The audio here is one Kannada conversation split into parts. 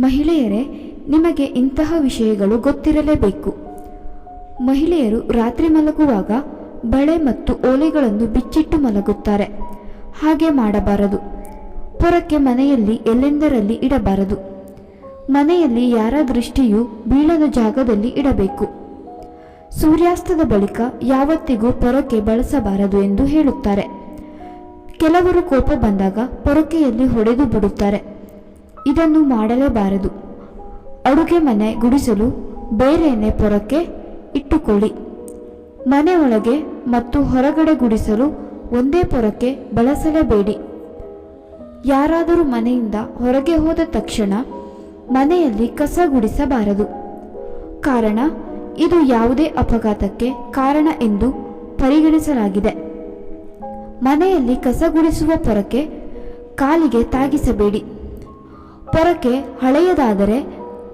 ಮಹಿಳೆಯರೇ, ನಿಮಗೆ ಇಂತಹ ವಿಷಯಗಳು ಗೊತ್ತಿರಲೇಬೇಕು. ಮಹಿಳೆಯರು ರಾತ್ರಿ ಮಲಗುವಾಗ ಬಳೆ ಮತ್ತು ಓಲೆಗಳನ್ನು ಬಿಚ್ಚಿಟ್ಟು ಮಲಗುತ್ತಾರೆ. ಹಾಗೆ ಮಾಡಬಾರದು. ಪೊರಕೆ ಮನೆಯಲ್ಲಿ ಎಲ್ಲೆಂದರಲ್ಲಿ ಇಡಬಾರದು. ಮನೆಯಲ್ಲಿ ಯಾರ ದೃಷ್ಟಿಯೂ ಬೀಳದ ಜಾಗದಲ್ಲಿ ಇಡಬೇಕು. ಸೂರ್ಯಾಸ್ತದ ಬಳಿಕ ಯಾವತ್ತಿಗೂ ಪೊರಕೆ ಬಳಸಬಾರದು ಎಂದು ಹೇಳುತ್ತಾರೆ. ಕೆಲವರು ಕೋಪ ಬಂದಾಗ ಪೊರಕೆಯಲ್ಲಿ ಹೊಡೆದು ಬಿಡುತ್ತಾರೆ. ಇದನ್ನು ಮಾಡಲೇಬಾರದು. ಅಡುಗೆ ಮನೆ ಗುಡಿಸಲು ಬೇರೆಯೇ ಪೊರಕೆ ಇಟ್ಟುಕೊಳ್ಳಿ. ಮನೆ ಒಳಗೆ ಮತ್ತು ಹೊರಗಡೆ ಗುಡಿಸಲು ಒಂದೇ ಪೊರಕೆ ಬಳಸಲೇಬೇಡಿ. ಯಾರಾದರೂ ಮನೆಯಿಂದ ಹೊರಗೆ ಹೋದ ತಕ್ಷಣ ಮನೆಯಲ್ಲಿ ಕಸ ಗುಡಿಸಬಾರದು. ಕಾರಣ ಇದು ಯಾವುದೇ ಅಪಘಾತಕ್ಕೆ ಕಾರಣ ಎಂದು ಪರಿಗಣಿಸಲಾಗಿದೆ. ಮನೆಯಲ್ಲಿ ಕಸ ಗುಡಿಸುವ ಪೊರಕೆ ಕಾಲಿಗೆ ತಾಗಿಸಬೇಡಿ. ಪೊರಕೆ ಹಳೆಯದಾದರೆ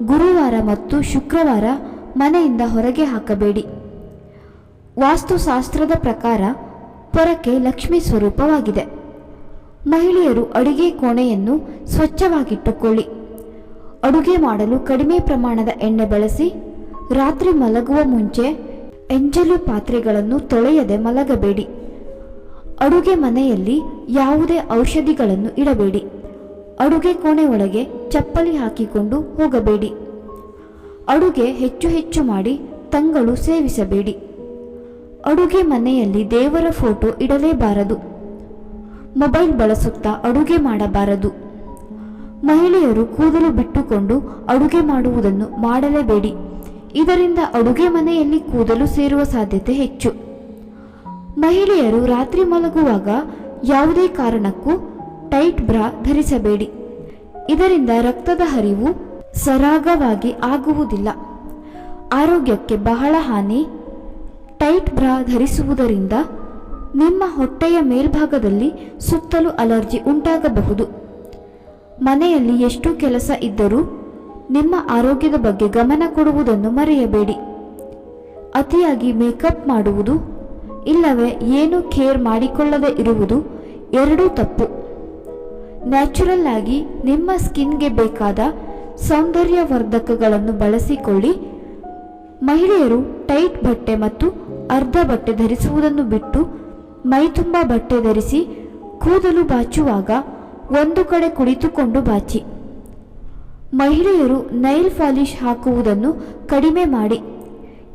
ಗುರುವಾರ ಮತ್ತು ಶುಕ್ರವಾರ ಮನೆಯಿಂದ ಹೊರಗೆ ಹಾಕಬೇಡಿ. ವಾಸ್ತುಶಾಸ್ತ್ರದ ಪ್ರಕಾರ ಪೊರಕೆ ಲಕ್ಷ್ಮೀ ಸ್ವರೂಪವಾಗಿದೆ. ಮಹಿಳೆಯರು ಅಡುಗೆ ಕೋಣೆಯನ್ನು ಸ್ವಚ್ಛವಾಗಿಟ್ಟುಕೊಳ್ಳಿ. ಅಡುಗೆ ಮಾಡಲು ಕಡಿಮೆ ಪ್ರಮಾಣದ ಎಣ್ಣೆ ಬಳಸಿ. ರಾತ್ರಿ ಮಲಗುವ ಮುಂಚೆ ಎಂಜಲು ಪಾತ್ರೆಗಳನ್ನು ತೊಳೆಯದೆ ಮಲಗಬೇಡಿ. ಅಡುಗೆ ಮನೆಯಲ್ಲಿ ಯಾವುದೇ ಔಷಧಿಗಳನ್ನು ಇಡಬೇಡಿ. ಅಡುಗೆ ಕೋಣೆ ಒಳಗೆ ಚಪ್ಪಲಿ ಹಾಕಿಕೊಂಡು ಹೋಗಬೇಡಿ. ಅಡುಗೆ ಹೆಚ್ಚು ಹೆಚ್ಚು ಮಾಡಿ ತಂಗಳು ಸೇವಿಸಬೇಡಿ. ಅಡುಗೆ ಮನೆಯಲ್ಲಿ ದೇವರ ಫೋಟೋ ಇಡಲೇಬಾರದು. ಮೊಬೈಲ್ ಬಳಸುತ್ತಾ ಅಡುಗೆ ಮಾಡಬಾರದು. ಮಹಿಳೆಯರು ಕೂದಲು ಬಿಟ್ಟುಕೊಂಡು ಅಡುಗೆ ಮಾಡುವುದನ್ನು ಮಾಡಲೇಬೇಡಿ. ಇದರಿಂದ ಅಡುಗೆ ಮನೆಯಲ್ಲಿ ಕೂದಲು ಸೇರುವ ಸಾಧ್ಯತೆ ಹೆಚ್ಚು. ಮಹಿಳೆಯರು ರಾತ್ರಿ ಮಲಗುವಾಗ ಯಾವುದೇ ಕಾರಣಕ್ಕೂ ಟೈಟ್ ಬ್ರಾ ಧರಿಸಬೇಡಿ. ಇದರಿಂದ ರಕ್ತದ ಹರಿವು ಸರಾಗವಾಗಿ ಆಗುವುದಿಲ್ಲ. ಆರೋಗ್ಯಕ್ಕೆ ಬಹಳ ಹಾನಿ. ಟೈಟ್ ಬ್ರಾ ಧರಿಸುವುದರಿಂದ ನಿಮ್ಮ ಹೊಟ್ಟೆಯ ಮೇಲ್ಭಾಗದಲ್ಲಿ ಸುತ್ತಲೂ ಅಲರ್ಜಿ ಉಂಟಾಗಬಹುದು. ಮನೆಯಲ್ಲಿ ಎಷ್ಟು ಕೆಲಸ ಇದ್ದರೂ ನಿಮ್ಮ ಆರೋಗ್ಯದ ಬಗ್ಗೆ ಗಮನ ಕೊಡುವುದನ್ನು ಮರೆಯಬೇಡಿ. ಅತಿಯಾಗಿ ಮೇಕಪ್ ಮಾಡುವುದು ಇಲ್ಲವೇ ಏನು ಕೇರ್ ಮಾಡಿಕೊಳ್ಳದೆ ಇರುವುದು ಎರಡೂ ತಪ್ಪು. ನ್ಯಾಚುರಲ್ ಆಗಿ ನಿಮ್ಮ ಸ್ಕಿನ್ಗೆ ಬೇಕಾದ ಸೌಂದರ್ಯವರ್ಧಕಗಳನ್ನು ಬಳಸಿಕೊಳ್ಳಿ. ಮಹಿಳೆಯರು ಟೈಟ್ ಬಟ್ಟೆ ಮತ್ತು ಅರ್ಧ ಬಟ್ಟೆ ಧರಿಸುವುದನ್ನು ಬಿಟ್ಟು ಮೈತುಂಬ ಬಟ್ಟೆ ಧರಿಸಿ ಕೂದಲು ಬಾಚುವಾಗ ಒಂದು ಕಡೆ ಕುಳಿತುಕೊಂಡು ಬಾಚಿ. ಮಹಿಳೆಯರು ನೈಲ್ ಪಾಲಿಶ್ ಹಾಕುವುದನ್ನು ಕಡಿಮೆ ಮಾಡಿ.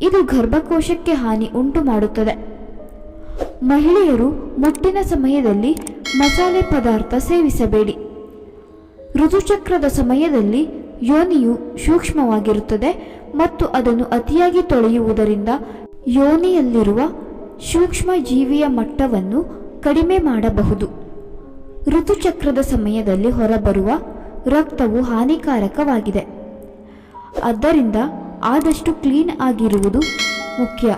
ಇದು ಗರ್ಭಕೋಶಕ್ಕೆ ಹಾನಿ ಉಂಟು ಮಾಡುತ್ತದೆ. ಮಹಿಳೆಯರು ಮುಟ್ಟಿನ ಸಮಯದಲ್ಲಿ ಮಸಾಲೆ ಪದಾರ್ಥ ಸೇವಿಸಬೇಡಿ. ಋತುಚಕ್ರದ ಸಮಯದಲ್ಲಿ ಯೋನಿಯು ಸೂಕ್ಷ್ಮವಾಗಿರುತ್ತದೆ ಮತ್ತು ಅದನ್ನು ಅತಿಯಾಗಿ ತೊಳೆಯುವುದರಿಂದ ಯೋನಿಯಲ್ಲಿರುವ ಸೂಕ್ಷ್ಮ ಜೀವಿಯ ಮಟ್ಟವನ್ನು ಕಡಿಮೆ ಮಾಡಬಹುದು. ಋತುಚಕ್ರದ ಸಮಯದಲ್ಲಿ ಹೊರಬರುವ ರಕ್ತವು ಹಾನಿಕಾರಕವಾಗಿದೆ. ಆದ್ದರಿಂದ ಆದಷ್ಟು ಕ್ಲೀನ್ ಆಗಿರುವುದು ಮುಖ್ಯ.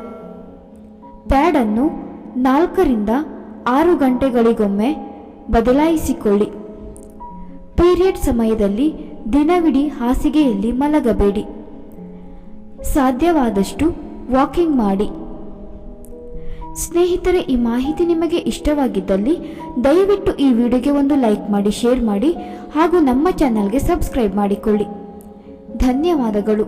ಪ್ಯಾಡನ್ನು 4 ರಿಂದ 6 ಗಂಟೆಗಳಿಗೊಮ್ಮೆ ಬದಲಾಯಿಸಿಕೊಳ್ಳಿ. ಪೀರಿಯಡ್ ಸಮಯದಲ್ಲಿ ದಿನವಿಡೀ ಹಾಸಿಗೆಯಲ್ಲಿ ಮಲಗಬೇಡಿ. ಸಾಧ್ಯವಾದಷ್ಟು ವಾಕಿಂಗ್ ಮಾಡಿ. ಸ್ನೇಹಿತರೆ, ಈ ಮಾಹಿತಿ ನಿಮಗೆ ಇಷ್ಟವಾಗಿದ್ದಲ್ಲಿ ದಯವಿಟ್ಟು ಈ ವಿಡಿಯೋಗೆ ಒಂದು ಲೈಕ್ ಮಾಡಿ, ಶೇರ್ ಮಾಡಿ ಹಾಗೂ ನಮ್ಮ ಚಾನಲ್ಗೆ ಸಬ್ಸ್ಕ್ರೈಬ್ ಮಾಡಿಕೊಳ್ಳಿ. ಧನ್ಯವಾದಗಳು.